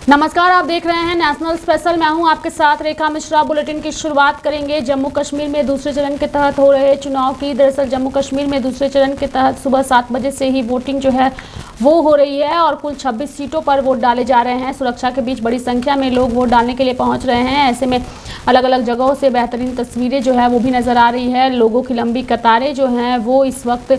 नमस्कार, आप देख रहे हैं नेशनल स्पेशल। मैं हूं आपके साथ रेखा मिश्रा। बुलेटिन की शुरुआत करेंगे जम्मू कश्मीर में दूसरे चरण के तहत हो रहे चुनाव की। दरअसल जम्मू कश्मीर में दूसरे चरण के तहत सुबह 7 बजे से ही वोटिंग जो है वो हो रही है और कुल 26 सीटों पर वोट डाले जा रहे हैं। सुरक्षा के बीच बड़ी संख्या में लोग वोट डालने के लिए पहुंच रहे हैं। ऐसे में अलग अलग जगहों से बेहतरीन तस्वीरें जो है वो भी नज़र आ रही है। लोगों की लंबी कतारें जो हैं वो इस वक्त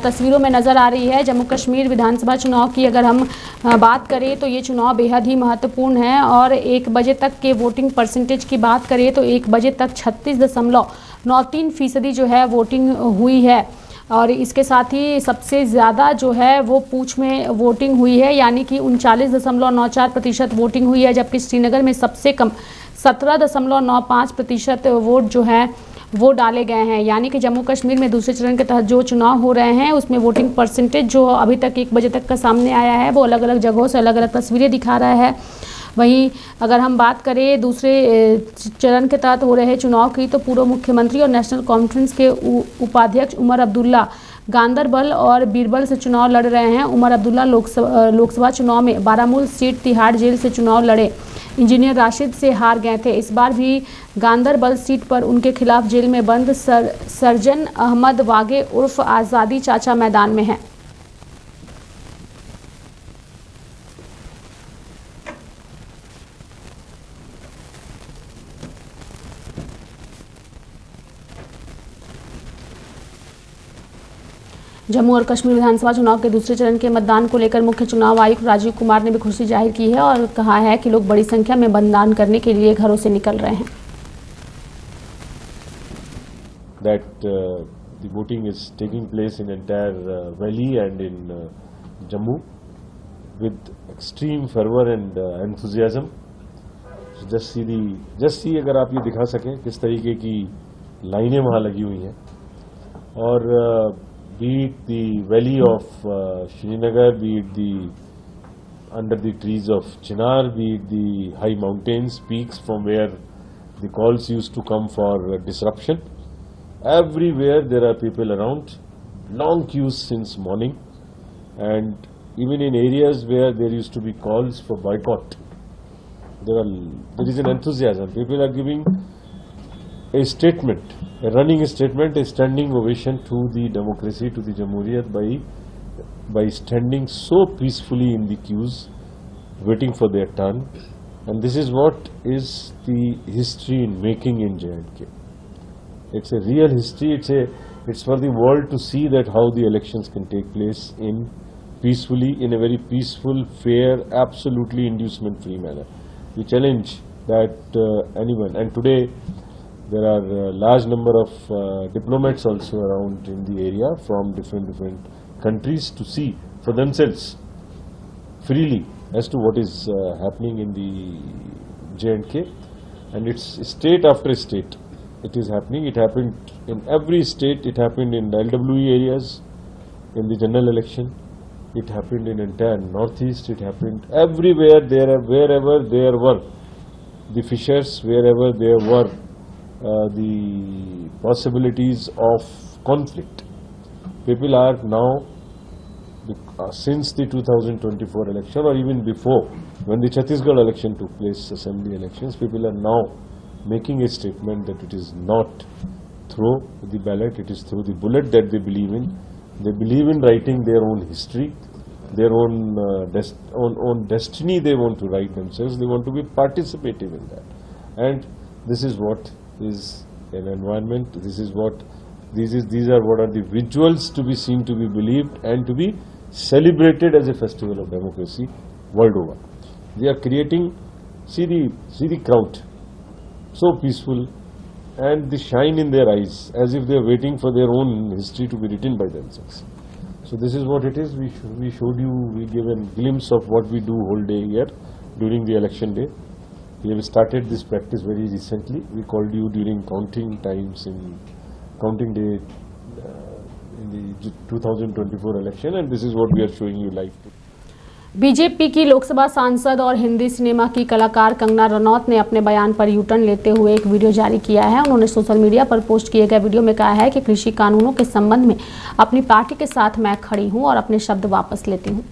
तस्वीरों में नज़र आ रही है। जम्मू कश्मीर विधानसभा चुनाव की अगर हम बात करें तो ये चुनाव बेहद ही महत्वपूर्ण है और 1 बजे तक के वोटिंग परसेंटेज की बात करें तो 1 बजे तक 36.93% जो है वोटिंग हुई है। और इसके साथ ही सबसे ज़्यादा जो है वो पूंछ में वोटिंग हुई है, यानी कि 39.94% वोटिंग हुई है, जबकि श्रीनगर में सबसे कम 17.95% वोट जो है वो डाले गए हैं। यानी कि जम्मू कश्मीर में दूसरे चरण के तहत जो चुनाव हो रहे हैं उसमें वोटिंग परसेंटेज जो अभी तक 1 बजे तक का सामने आया है वो अलग अलग जगहों से अलग अलग तस्वीरें दिखा रहा है। वहीं अगर हम बात करें दूसरे चरण के तहत हो रहे चुनाव की तो पूर्व मुख्यमंत्री और नेशनल कॉन्फ्रेंस के उपाध्यक्ष उमर अब्दुल्ला गांदरबल और बीरबल से चुनाव लड़ रहे हैं। उमर अब्दुल्ला लोकसभा चुनाव में बारामूल सीट तिहाड़ जेल से चुनाव लड़े इंजीनियर राशिद से हार गए थे। इस बार भी गांदरबल सीट पर उनके खिलाफ जेल में बंद सर्जन अहमद वागे उर्फ आज़ादी चाचा मैदान में हैं। जम्मू और कश्मीर विधानसभा चुनाव के दूसरे चरण के मतदान को लेकर मुख्य चुनाव आयुक्त राजीव कुमार ने भी खुशी जाहिर की है और कहा है कि लोग बड़ी संख्या में मतदान करने के लिए घरों से निकल रहे हैं। That the voting is taking place in entire valley and in Jammu with extreme fervor and enthusiasm. So just see अगर आप ये दिखा सकें किस तरीके की लाइनें वहाँ लगी हुई हैं और be it the valley of Srinagar, be it under the trees of Chinar, be it the high mountains, peaks from where the calls used to come for disruption. Everywhere there are people around, long queues since morning, and even in areas where there used to be calls for boycott, there is an enthusiasm. People are giving a statement, a running statement, a standing ovation to the democracy, to the Jamhuriyat by standing so peacefully in the queues, waiting for their turn. And this is what is the history in making in J&K. It's a real history. It's for the world to see that how the elections can take place peacefully, in a very peaceful, fair, absolutely inducement-free manner. We challenge that anyone. And today there are a large number of diplomats also around in the area from different countries to see for themselves freely as to what is happening in the J&K, and it's state after state. It is happening. It happened in every state. It happened in the LWE areas in the general election. It happened in entire northeast. It happened everywhere. Wherever there were the fissures, wherever there were the possibilities of conflict. People are now, since the 2024 election or even before, when the Chhattisgarh election took place, assembly elections, people are now making a statement that it is not through the ballot, it is through the bullet that they believe in. They believe in writing their own history, their own destiny they want to write themselves. They want to be participative in that. And this is what is an environment. These are what are the rituals to be seen, to be believed, and to be celebrated as a festival of democracy world over. They are creating, see the crowd, so peaceful, and the shine in their eyes, as if they are waiting for their own history to be written by themselves. So this is what it is. We showed you, we gave a glimpse of what we do whole day here during the election day. We have started this practice very recently. We called you during counting times in counting day in the 2024 election, and this is what we are showing you live. BJP की लोकसभा सांसद और Hindi cinema की कलाकार कंगना रनौत ने अपने बयान पर U turn लेते हुए एक वीडियो जारी किया है। उन्होंने सोशल मीडिया पर पोस्ट किए गए वीडियो में कहा है कि कृषि कानूनों के संबंध में अपनी पार्टी के साथ मैं खड़ी हूं और अपने शब्द वापस लेती हूं।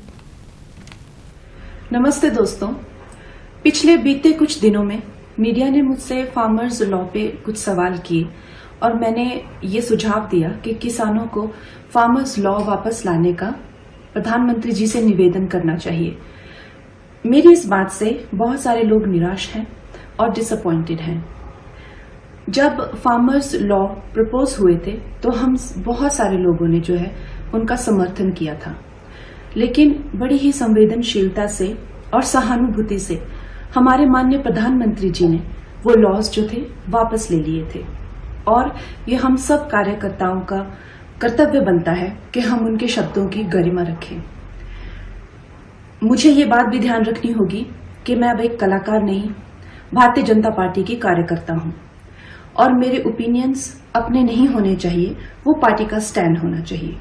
नमस्ते दोस्तों, पिछले बीते कुछ दिनों में मीडिया ने मुझसे फार्मर्स लॉ पे कुछ सवाल किए और मैंने ये सुझाव दिया कि किसानों को फार्मर्स लॉ वापस लाने का प्रधानमंत्री जी से निवेदन करना चाहिए। मेरी इस बात से बहुत सारे लोग निराश हैं और डिसअपॉइंटेड हैं। जब फार्मर्स लॉ प्रपोज हुए थे तो हम बहुत सारे लोगों ने जो है उनका समर्थन किया था, लेकिन बड़ी ही संवेदनशीलता से और सहानुभूति से हमारे माननीय प्रधानमंत्री जी ने वो लॉज जो थे वापस ले लिए थे और ये हम सब कार्यकर्ताओं का कर्तव्य बनता है कि हम उनके शब्दों की गरिमा रखें। मुझे ये बात भी ध्यान रखनी होगी कि मैं अब एक कलाकार नहीं, भारतीय जनता पार्टी की कार्यकर्ता हूं और मेरे ओपिनियंस अपने नहीं होने चाहिए, वो पार्टी का स्टैंड होना चाहिए।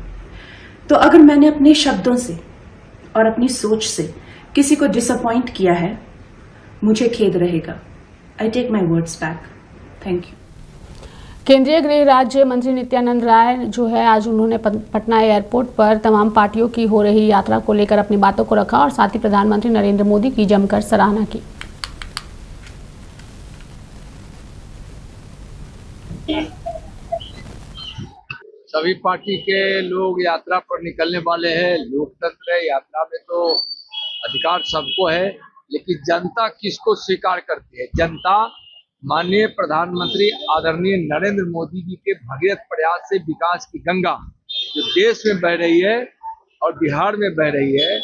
तो अगर मैंने अपने शब्दों से और अपनी सोच से किसी को डिसअपॉइंट किया है, मुझे खेद रहेगा। I take my words back. Thank you. केंद्रीय गृह राज्य मंत्री नित्यानंद राय जो है आज उन्होंने पटना एयरपोर्ट पर तमाम पार्टियों की हो रही यात्रा को लेकर अपनी बातों को रखा और साथ ही प्रधानमंत्री नरेंद्र मोदी की जमकर सराहना की। सभी पार्टी के लोग यात्रा पर निकलने वाले हैं। लोकतंत्र है, यात्रा में तो अधिकार सबको है, लेकिन जनता किसको स्वीकार करती है? जनता माननीय प्रधानमंत्री आदरणीय नरेंद्र मोदी जी के भगीरथ प्रयास से विकास की गंगा जो देश में बह रही है और बिहार में बह रही है,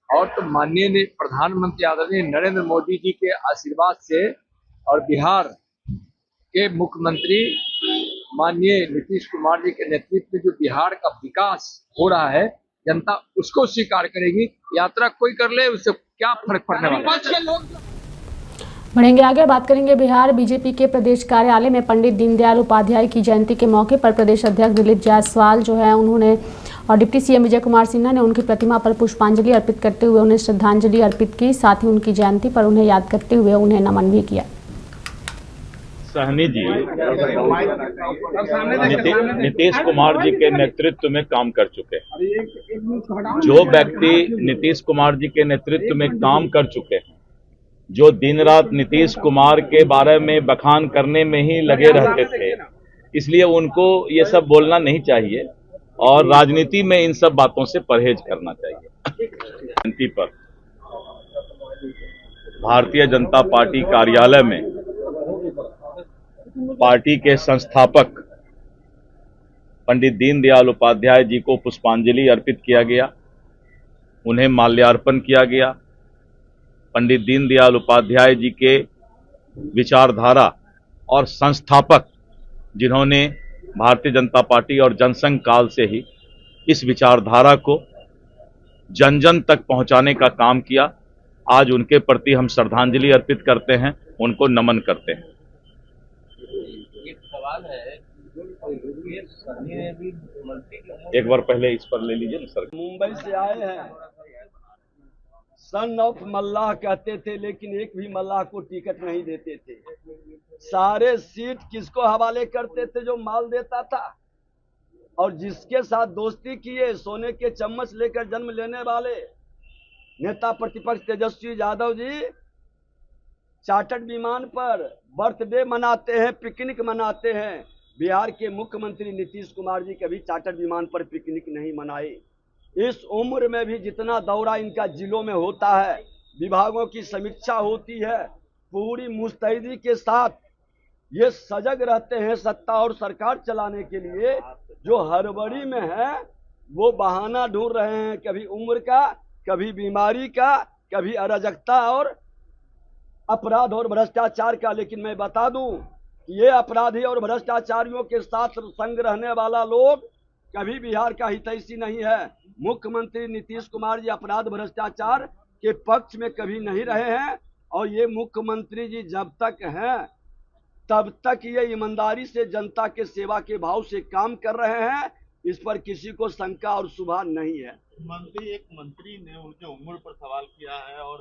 और तो माननीय प्रधानमंत्री आदरणीय नरेंद्र मोदी जी के आशीर्वाद से और बिहार के मुख्यमंत्री माननीय नीतीश कुमार जी के नेतृत्व में जो बिहार का विकास हो रहा है, जनता उसको स्वीकार करेगी। यात्रा कोई कर ले, उससे क्या फर्क पड़ने वाला है। बढ़ेंगे आगे, बात करेंगे बिहार बीजेपी के प्रदेश कार्यालय में पंडित दीनदयाल उपाध्याय की जयंती के मौके पर प्रदेश अध्यक्ष दिलीप जायसवाल जो है उन्होंने और डिप्टी सीएम विजय कुमार सिन्हा ने उनकी प्रतिमा पर पुष्पांजलि अर्पित करते हुए उन्हें श्रद्धांजलि अर्पित की। साथ ही उनकी जयंती पर उन्हें याद करते हुए उन्हें नमन भी किया। सहनी जी नीतीश कुमार जी के नेतृत्व में काम कर चुके हैं। जो व्यक्ति नीतीश कुमार जी के नेतृत्व में काम कर चुके हैं, जो दिन रात नीतीश कुमार के बारे में बखान करने में ही लगे रहते थे, इसलिए उनको ये सब बोलना नहीं चाहिए और राजनीति में इन सब बातों से परहेज करना चाहिए। जयंती पर भारतीय जनता पार्टी कार्यालय में पार्टी के संस्थापक पंडित दीनदयाल उपाध्याय जी को पुष्पांजलि अर्पित किया गया, उन्हें माल्यार्पण किया गया। पंडित दीनदयाल उपाध्याय जी के विचारधारा और संस्थापक जिन्होंने भारतीय जनता पार्टी और जनसंघ काल से ही इस विचारधारा को जन जन तक पहुंचाने का काम किया, आज उनके प्रति हम श्रद्धांजलि अर्पित करते हैं, उनको नमन करते हैं। एक बार पहले इस पर ले लीजिए ना सर। मुंबई से आए हैं, सन ऑफ मल्लाह कहते थे, लेकिन एक भी मल्लाह को टिकट नहीं देते थे। सारे सीट किसको हवाले करते थे? जो माल देता था। और जिसके साथ दोस्ती किए, सोने के चम्मच लेकर जन्म लेने वाले नेता प्रतिपक्ष तेजस्वी यादव जी चार्टर्ड विमान पर बर्थडे मनाते हैं, पिकनिक मनाते हैं। बिहार के मुख्यमंत्री नीतीश कुमार जी कभी चार्टर्ड विमान पर पिकनिक नहीं मनाए। इस उम्र में भी जितना दौरा इनका जिलों में होता है, विभागों की समीक्षा होती है, पूरी मुस्तैदी के साथ ये सजग रहते हैं सत्ता और सरकार चलाने के लिए। जो हड़बड़ी में है वो बहाना ढूंढ रहे हैं, कभी उम्र का, कभी बीमारी का, कभी अराजकता और अपराध और भ्रष्टाचार का। लेकिन मैं बता दूं कि ये अपराधी और भ्रष्टाचारियों के साथ संग रहने वाला लोग कभी बिहार का हितैषी नहीं है। मुख्यमंत्री नीतीश कुमार जी अपराध भ्रष्टाचार के पक्ष में कभी नहीं रहे हैं और ये मुख्यमंत्री जी जब तक हैं तब तक ये ईमानदारी से जनता के सेवा के भाव से काम कर रहे हैं। इस पर किसी को शंका और शुभा नहीं है। मंत्री ने उनके उम्र पर सवाल किया है और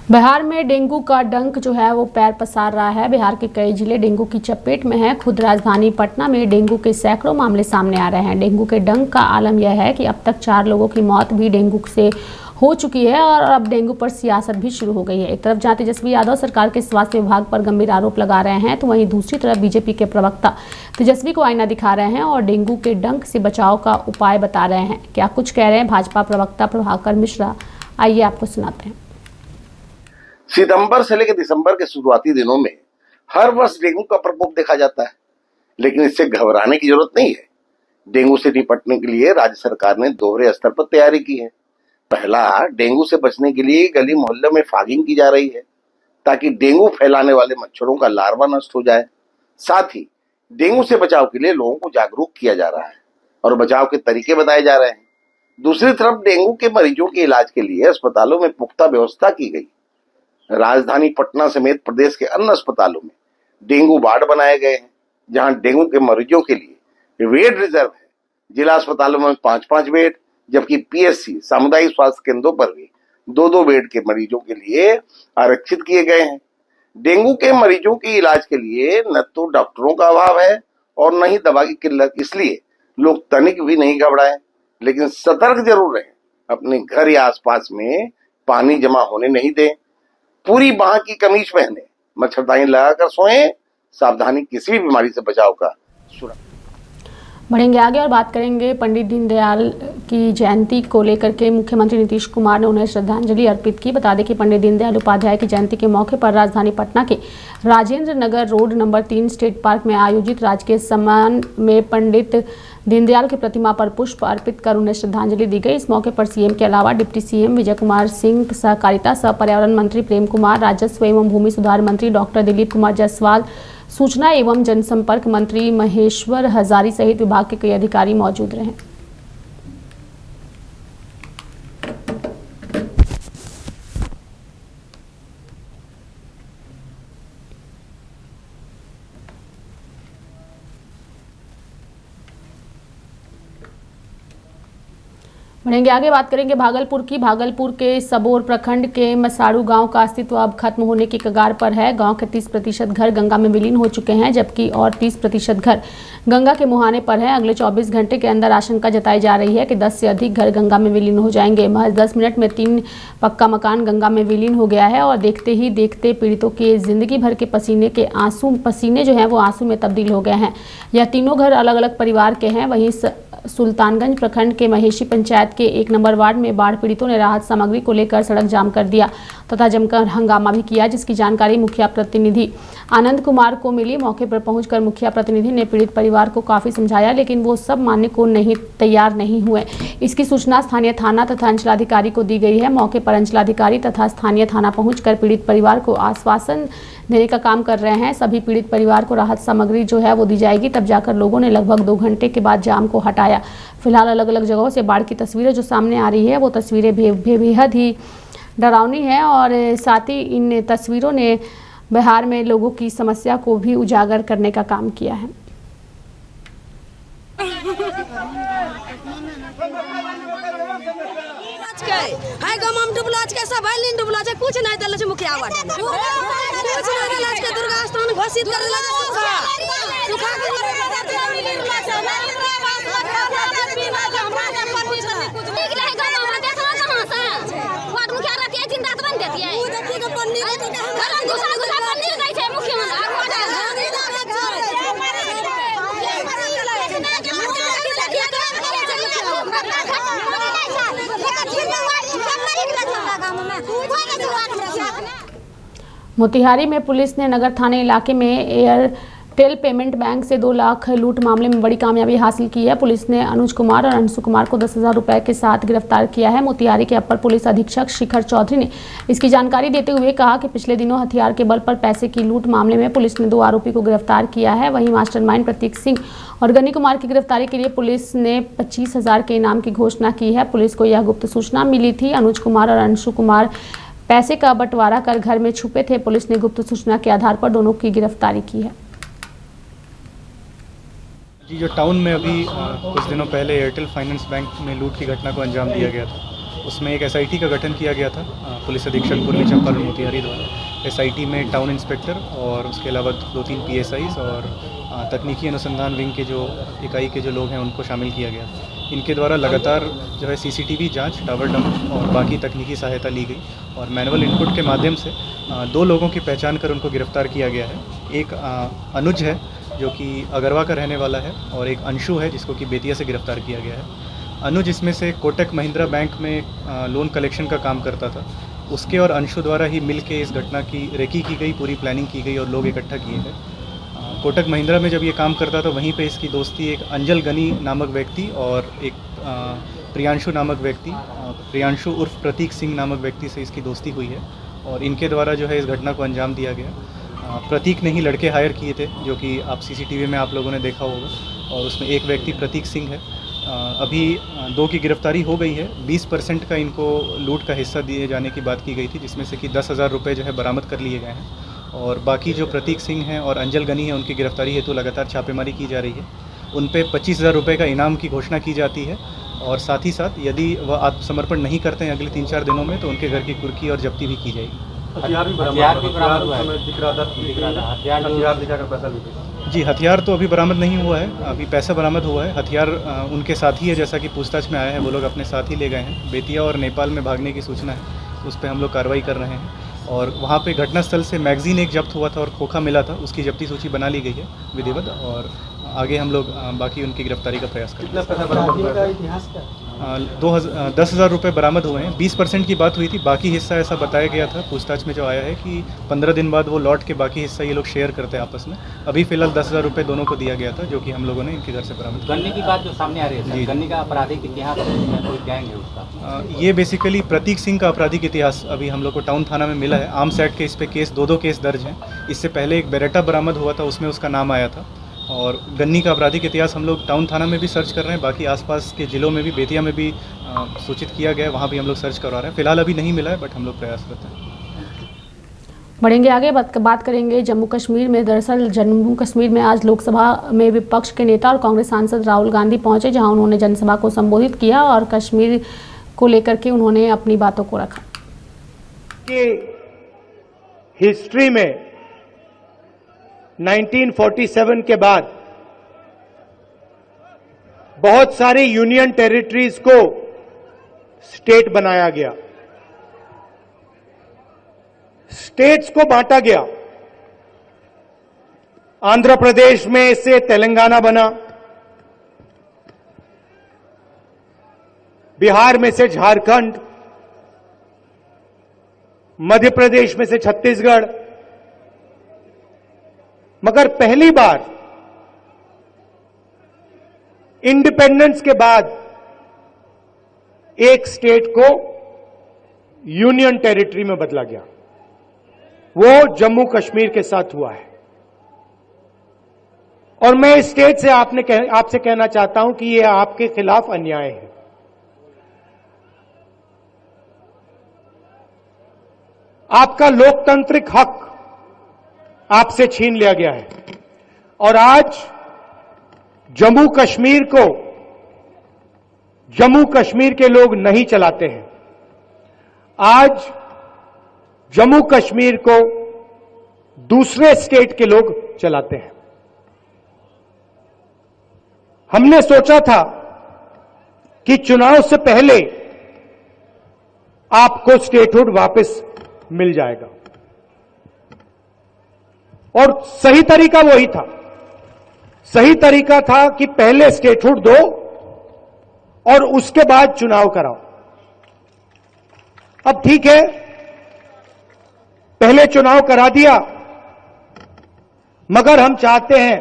बिहार में डेंगू का डंक जो है वो पैर पसार रहा है। बिहार के कई जिले डेंगू की चपेट में हैं। खुद राजधानी पटना में डेंगू के सैकड़ों मामले सामने आ रहे हैं। डेंगू के डंक का आलम यह है कि अब तक 4 लोगों की मौत भी डेंगू से हो चुकी है और अब डेंगू पर सियासत भी शुरू हो गई है। एक तरफ जहां तेजस्वी यादव सरकार के स्वास्थ्य विभाग पर गंभीर आरोप लगा रहे हैं, तो वहीं दूसरी तरफ बीजेपी के प्रवक्ता तेजस्वी को आईना दिखा रहे हैं और डेंगू के डंक से बचाव का उपाय बता रहे हैं। क्या कुछ कह रहे हैं भाजपा प्रवक्ता प्रभाकर मिश्रा, आइए आपको सुनाते हैं। सितंबर से लेकर दिसंबर के शुरुआती दिनों में हर वर्ष डेंगू का प्रकोप देखा जाता है, लेकिन इससे घबराने की जरूरत नहीं है। डेंगू से निपटने के लिए राज्य सरकार ने दोहरे स्तर पर तैयारी की है। पहला, डेंगू से बचने के लिए गली मोहल्ले में फॉगिंग की जा रही है ताकि डेंगू फैलाने वाले मच्छरों का लार्वा नष्ट हो जाए। साथ ही डेंगू से बचाव के लिए लोगों को जागरूक किया जा रहा है और बचाव के तरीके बताए जा रहे हैं। दूसरी तरफ डेंगू के मरीजों के इलाज के लिए अस्पतालों में पुख्ता व्यवस्था की गई। राजधानी पटना समेत प्रदेश के अन्य अस्पतालों में डेंगू वार्ड बनाए गए हैं, जहां डेंगू के मरीजों के लिए बेड रिजर्व है। जिला अस्पतालों में 5-5 बेड, जबकि पीएससी सामुदायिक स्वास्थ्य केंद्रों पर भी 2-2 बेड के मरीजों के लिए आरक्षित किए गए हैं। डेंगू के मरीजों के इलाज के लिए न तो डॉक्टरों का अभाव है और न ही दवा की किल्लत, इसलिए लोग तनिक भी नहीं घबराएं, लेकिन सतर्क जरूर रहें। अपने घर या आसपास में पानी जमा होने नहीं दें। पूरी बांह की कमीज पहने, मच्छरदानी लगाकर सोएं। सावधानी किसी भी बीमारी से बचाव का सुरक्षा। बढ़ेंगे आगे और बात करेंगे पंडित दीनदयाल की जयंती को लेकर के मुख्यमंत्री नीतीश कुमार ने उन्हें श्रद्धांजलि अर्पित की। बता दें कि पंडित दीनदयाल उपाध्याय की जयंती के मौके पर राजधानी पटना के Rajendra Nagar road number 3 state park में आयोजित राजकीय सम्मान में पंडित दीनदयाल की प्रतिमा पर पुष्प अर्पित कर उन्हें श्रद्धांजलि दी गई। इस मौके पर सीएम के अलावा डिप्टी सीएम विजय कुमार सिंह, सहकारिता सह पर्यावरण मंत्री प्रेम कुमार, राजस्व एवं भूमि सुधार मंत्री डॉक्टर दिलीप कुमार जायसवाल, सूचना एवं जनसंपर्क मंत्री महेश्वर हजारी सहित विभाग के कई अधिकारी मौजूद रहे। बढ़ेंगे आगे, बात करेंगे भागलपुर की। भागलपुर के सबौर प्रखंड के मसाड़ू गांव का अस्तित्व अब खत्म होने की कगार पर है। गांव के 30% घर गंगा में विलीन हो चुके हैं, जबकि और 30% घर गंगा के मुहाने पर है। अगले 24 घंटे के अंदर आशंका जताई जा रही है कि 10 से अधिक घर गंगा में विलीन हो जाएंगे। महज 10 मिनट में 3 पक्का मकान गंगा में विलीन हो गया है और देखते ही देखते पीड़ितों के जिंदगी भर के पसीने जो हैं वो आंसू में तब्दील हो गए हैं। यह तीनों घर अलग अलग परिवार के हैं। वहीं सुल्तानगंज प्रखंड के महेशी पंचायत के 1 नंबर वार्ड में बाढ़ पीड़ितों ने राहत सामग्री को लेकर सड़क जाम कर दिया तथा जमकर हंगामा भी किया, जिसकी जानकारी मुखिया प्रतिनिधि आनंद कुमार को मिली। मौके पर पहुंचकर मुखिया प्रतिनिधि ने पीड़ित परिवार को काफ़ी समझाया, लेकिन वो सब मानने को तैयार नहीं हुए। इसकी सूचना स्थानीय थाना तथा अंचलाधिकारी को दी गई है। मौके पर अंचलाधिकारी तथा स्थानीय थाना पहुंचकर पीड़ित परिवार को आश्वासन देने का काम कर रहे हैं। सभी पीड़ित परिवार को राहत सामग्री जो है वो दी जाएगी। तब जाकर लोगों ने लगभग 2 घंटे के बाद जाम को हटाया। फिलहाल अलग अलग जगहों से बाढ़ की तस्वीरें जो सामने आ रही है वो तस्वीरें बेहद ही डरावनी है और साथ ही इन तस्वीरों ने बिहार में लोगों की समस्या को भी उजागर करने का काम किया है। हाय गमम डुबलाज के सब हाइलिन डुबलाज कुछ नहीं देले छ मुखिया वार्ड में कुछ नहीं देले छ। दुर्गा स्थान घोषित कर देले छ। सुखा मोतिहारी में पुलिस ने नगर थाने इलाके में एयरटेल पेमेंट बैंक से 2 लाख लूट मामले में बड़ी कामयाबी हासिल की है। पुलिस ने अनुज कुमार और अंशु कुमार को 10,000 रुपए के साथ गिरफ्तार किया है। मोतिहारी के अपर पुलिस अधीक्षक शिखर चौधरी ने इसकी जानकारी देते हुए कहा कि पिछले दिनों हथियार के बल पर पैसे की लूट मामले में पुलिस ने 2 आरोपी को गिरफ्तार किया है। वहीं मास्टरमाइंड प्रतीक सिंह और गनी कुमार की गिरफ्तारी के लिए पुलिस ने 25,000 के इनाम की घोषणा की है। पुलिस को यह गुप्त सूचना मिली थी। अनुज कुमार और अंशु कुमार पैसे का बंटवारा कर घर में छुपे थे। पुलिस ने गुप्त सूचना के आधार पर दोनों की गिरफ्तारी की है। जी, जो टाउन में अभी कुछ दिनों पहले एयरटेल फाइनेंस बैंक में लूट की घटना को अंजाम दिया गया था, उसमें एक SIT का गठन किया गया था पुलिस अधीक्षक पूर्वी चंपारण मोतिहारी द्वारा। SIT में टाउन इंस्पेक्टर और उसके अलावा 2-3 PSIs और तकनीकी अनुसंधान विंग के जो इकाई के जो लोग हैं उनको शामिल किया गया। इनके द्वारा लगातार जो है सीसीटीवी जांच, टावर डंप और बाकी तकनीकी सहायता ली गई और मैनुअल इनपुट के माध्यम से 2 लोगों की पहचान कर उनको गिरफ्तार किया गया है। एक अनुज है जो कि अगरवा का रहने वाला है और एक अंशु है जिसको कि बेतिया से गिरफ्तार किया गया है। अनुज इसमें से कोटक महिंद्रा बैंक में लोन कलेक्शन का काम करता था। उसके और अंशु द्वारा ही मिल के इस घटना की रेकी की गई, पूरी प्लानिंग की गई और लोग इकट्ठा किए गए। कोटक महिंद्रा में जब ये काम करता था वहीं पे इसकी दोस्ती एक अंजल गनी नामक व्यक्ति और एक प्रियांशु नामक व्यक्ति, प्रियांशु उर्फ प्रतीक सिंह नामक व्यक्ति से इसकी दोस्ती हुई है और इनके द्वारा जो है इस घटना को अंजाम दिया गया। प्रतीक ने ही लड़के हायर किए थे जो कि आप सीसीटीवी में आप लोगों ने देखा होगा और उसमें एक व्यक्ति प्रतीक सिंह है। अभी 2 की गिरफ्तारी हो गई है। 20% का इनको लूट का हिस्सा दिए जाने की बात की गई थी जिसमें से कि 10,000 रुपये जो है बरामद कर लिए गए हैं और बाकी जो प्रतीक सिंह हैं और अंजल गनी है उनकी गिरफ्तारी हेतु लगातार छापेमारी की जा रही है। उन पे 25,000 रुपये का इनाम की घोषणा की जाती है और साथ ही साथ यदि वह आत्मसमर्पण नहीं करते हैं अगले 3-4 दिनों में तो उनके घर की कुर्की और जब्ती भी की जाएगी। जी, हथियार तो अभी बरामद नहीं हुआ है, अभी पैसा बरामद हुआ है। हथियार उनके साथ ही है जैसा कि पूछताछ में आया है, वो लोग अपने साथ ही ले गए हैं। बेतिया और नेपाल में भागने की सूचना है, उस पर हम लोग कार्रवाई कर रहे हैं और वहाँ पे घटनास्थल से मैगजीन एक जब्त हुआ था और खोखा मिला था, उसकी जब्ती सूची बना ली गई है विधिवत और आगे हम लोग बाकी उनकी गिरफ्तारी का प्रयास करेंगे। 10,000 रुपये बरामद हुए हैं। 20% की बात हुई थी, बाकी हिस्सा ऐसा बताया गया था पूछताछ में जो आया है कि 15 दिन बाद वो लौट के बाकी हिस्सा ये लोग शेयर करते हैं आपस में। अभी फिलहाल 10,000 रुपये दोनों को दिया गया था जो कि हम लोगों ने इनके घर से बरामद किया। गन्नी की बात जो सामने आ रही है, गन्नी का आपराधिक इतिहास कोई गैंग है उसका? ये बेसिकली प्रतीक सिंह का आपराधिक इतिहास अभी हम लोग को टाउन थाना में मिला है। आर्म्स एक्ट के इस पे केस 2 केस दर्ज हैं। इससे पहले एक बेरेटा बरामद हुआ था, उसमें उसका नाम आया था और गन्नी का आपराधिक इतिहास हम लोग टाउन थाना में भी सर्च कर रहे हैं। बाकी आसपास के ज़िलों में भी, बेतिया में भी सूचित किया गया है, वहाँ भी हम लोग सर्च करवा रहे हैं। फिलहाल अभी नहीं मिला है बट हम लोग प्रयास करते हैं। बढ़ेंगे आगे, बात करेंगे जम्मू कश्मीर में। दरअसल जम्मू कश्मीर में आज लोकसभा में विपक्ष के नेता और कांग्रेस सांसद राहुल गांधी पहुंचे जहां उन्होंने जनसभा को संबोधित किया और कश्मीर को लेकर के उन्होंने अपनी बातों को रखा। कि हिस्ट्री में 1947 के बाद बहुत सारी यूनियन टेरिटरीज को स्टेट बनाया गया, स्टेट्स को बांटा गया। आंध्र प्रदेश में से तेलंगाना बना, बिहार में से झारखंड, मध्य प्रदेश में से छत्तीसगढ़। मगर पहली बार इंडिपेंडेंस के बाद एक स्टेट को यूनियन टेरिटरी में बदला गया, वो जम्मू कश्मीर के साथ हुआ है। और मैं इस स्टेट से आपसे कहना चाहता हूं कि यह आपके खिलाफ अन्याय है। आपका लोकतांत्रिक हक आपसे छीन लिया गया है और आज जम्मू कश्मीर को जम्मू कश्मीर के लोग नहीं चलाते हैं। आज जम्मू कश्मीर को दूसरे स्टेट के लोग चलाते हैं। हमने सोचा था कि चुनाव से पहले आपको स्टेटहुड वापस मिल जाएगा और सही तरीका वही था। सही तरीका था कि पहले स्टेटहुड दो और उसके बाद चुनाव कराओ। अब ठीक है, पहले चुनाव करा दिया, मगर हम चाहते हैं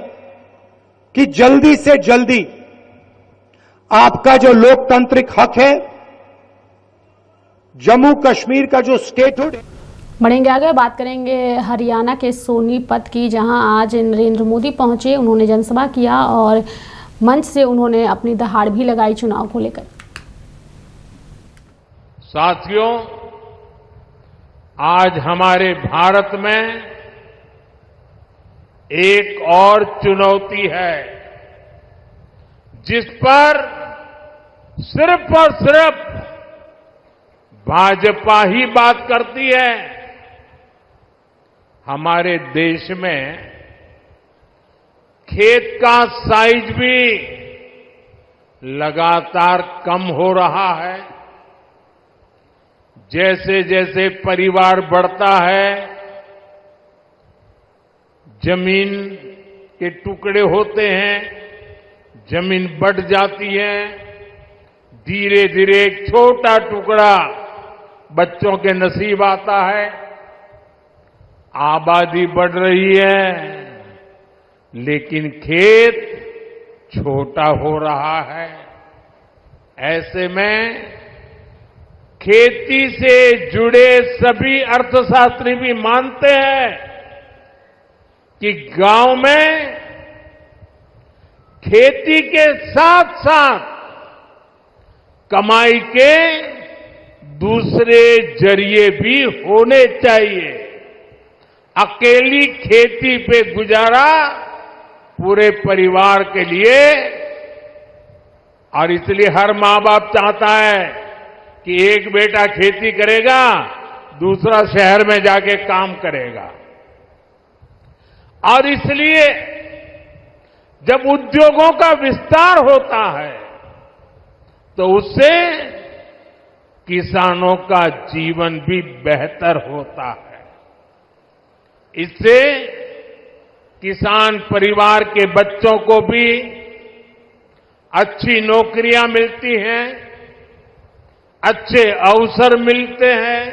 कि जल्दी से जल्दी आपका जो लोकतांत्रिक हक है, जम्मू कश्मीर का जो स्टेटहुड है। बढ़ेंगे आगे, बात करेंगे हरियाणा के सोनीपत की जहां आज नरेंद्र मोदी पहुंचे। उन्होंने जनसभा किया और मंच से उन्होंने अपनी दहाड़ भी लगाई चुनाव को लेकर। साथियों, आज हमारे भारत में एक और चुनौती है जिस पर सिर्फ और सिर्फ भाजपा ही बात करती है। हमारे देश में खेत का साइज भी लगातार कम हो रहा है। जैसे जैसे परिवार बढ़ता है, जमीन के टुकड़े होते हैं, जमीन बढ़ जाती है, धीरे धीरे एक छोटा टुकड़ा बच्चों के नसीब आता है। आबादी बढ़ रही है, लेकिन खेत छोटा हो रहा है। ऐसे में खेती से जुड़े सभी अर्थशास्त्री भी मानते हैं कि गांव में खेती के साथ साथ कमाई के दूसरे जरिए भी होने चाहिए। अकेली खेती पे गुजारा पूरे परिवार के लिए, और इसलिए हर मां बाप चाहता है कि एक बेटा खेती करेगा, दूसरा शहर में जाके काम करेगा। और इसलिए जब उद्योगों का विस्तार होता है तो उससे किसानों का जीवन भी बेहतर होता है। इससे किसान परिवार के बच्चों को भी अच्छी नौकरियां मिलती हैं, अच्छे अवसर मिलते हैं।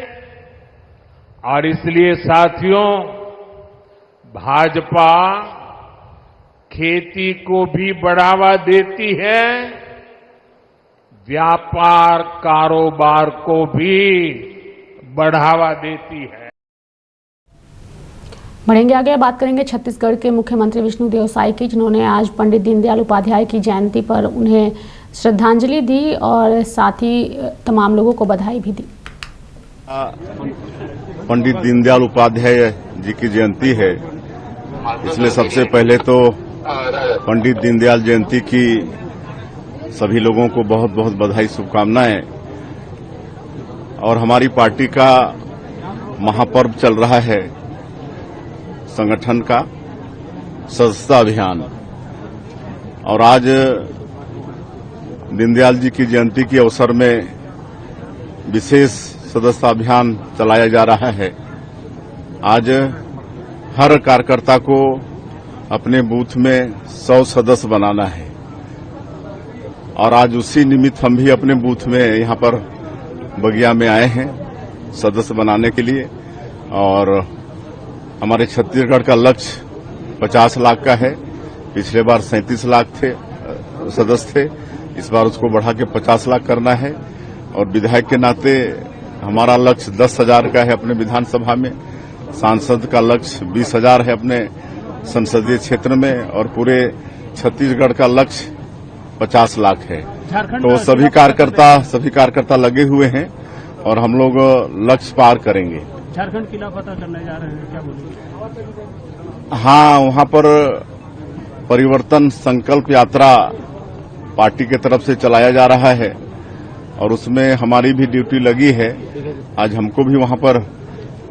और इसलिए साथियों, भाजपा खेती को भी बढ़ावा देती है, व्यापार कारोबार को भी बढ़ावा देती है। बढ़ेंगे आगे, बात करेंगे छत्तीसगढ़ के मुख्यमंत्री विष्णुदेव साय की, जिन्होंने आज पंडित दीनदयाल उपाध्याय की जयंती पर उन्हें श्रद्धांजलि दी और साथ ही तमाम लोगों को बधाई भी दी। पंडित दीनदयाल उपाध्याय जी की जयंती है, इसलिए सबसे पहले तो पंडित दीनदयाल जयंती की सभी लोगों को बहुत बहुत बधाई, शुभकामनाएं। और हमारी पार्टी का महापर्व चल रहा है, संगठन का सदस्यता अभियान, और आज दीनदयाल जी की जयंती के अवसर में विशेष सदस्यता अभियान चलाया जा रहा है। आज हर कार्यकर्ता को अपने बूथ में 100 सदस्य बनाना है, और आज उसी निमित्त हम भी अपने बूथ में यहां पर बगिया में आए हैं सदस्य बनाने के लिए। और हमारे छत्तीसगढ़ का लक्ष्य 50 लाख का है। पिछले बार 37 लाख थे सदस्य थे, इस बार उसको बढ़ा के 50 लाख करना है। और विधायक के नाते हमारा लक्ष्य 10,000 का है अपने विधानसभा में, सांसद का लक्ष्य 20,000 है अपने संसदीय क्षेत्र में, और पूरे छत्तीसगढ़ का लक्ष्य 50 लाख है। तो सभी कार्यकर्ता लगे हुए हैं और हम लोग लक्ष्य पार करेंगे। झारखंड किला पता करने जा रहे हैं, क्या बोलेंगे? हाँ, वहां पर परिवर्तन संकल्प यात्रा पार्टी की तरफ से चलाया जा रहा है और उसमें हमारी भी ड्यूटी लगी है। आज हमको भी वहां पर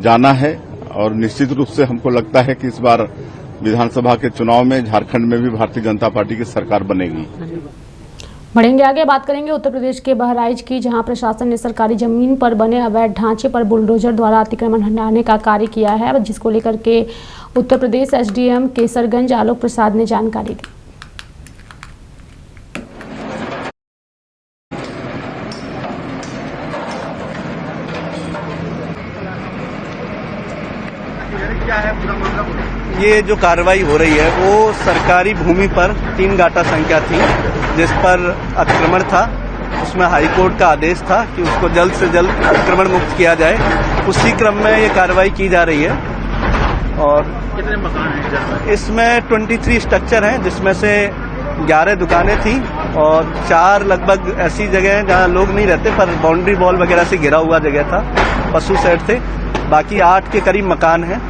जाना है और निश्चित रूप से हमको लगता है कि इस बार विधानसभा के चुनाव में झारखंड में भी भारतीय जनता पार्टी की सरकार बनेगी। बढ़ेंगे आगे, बात करेंगे उत्तर प्रदेश के बहराइच की, जहां प्रशासन ने सरकारी जमीन पर बने अवैध ढांचे पर बुलडोजर द्वारा अतिक्रमण हटाने का कार्य किया है, जिसको लेकर के उत्तर प्रदेश एसडीएम केसरगंज आलोक प्रसाद ने जानकारी दी। ये जो कार्रवाई हो रही है वो सरकारी भूमि पर 3 गाटा संख्या थी जिस पर अतिक्रमण था। उसमें हाईकोर्ट का आदेश था कि उसको जल्द से जल्द अतिक्रमण मुक्त किया जाए। उसी क्रम में ये कार्रवाई की जा रही है। और कितने मकान हैं? इसमें 23 स्ट्रक्चर हैं, जिसमें से 11 दुकानें थी और 4 लगभग ऐसी जगह हैं जहाँ लोग नहीं रहते पर बाउंड्री वॉल वगैरह से घिरा हुआ जगह था, पशु शेड थे। बाकी 8 के करीब मकान हैं,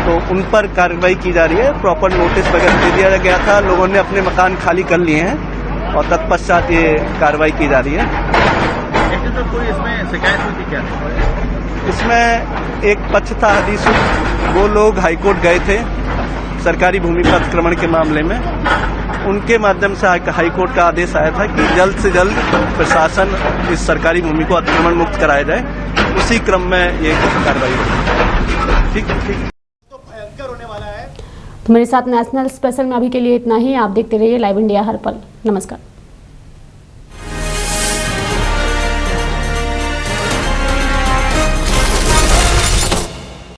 तो उन पर कार्रवाई की जा रही है। प्रॉपर नोटिस वगैरह दे दिया गया था, लोगों ने अपने मकान खाली कर लिए हैं और तत्पश्चात ये कार्रवाई की जा रही है। तो कोई इसमें शिकायत हुई थी क्या? इसमें एक पक्ष था हदीस, वो लोग हाईकोर्ट गए थे सरकारी भूमि पर अतिक्रमण के मामले में, उनके माध्यम से हाई कोर्ट का आदेश आया था कि जल्द से जल्द प्रशासन इस सरकारी भूमि को अतिक्रमण मुक्त कराया जाए। उसी क्रम में ये कार्रवाई होगी। ठीक। तो मेरे साथ नेशनल स्पेशल में अभी के लिए इतना ही। आप देखते रहिए लाइव इंडिया हर पल। नमस्कार।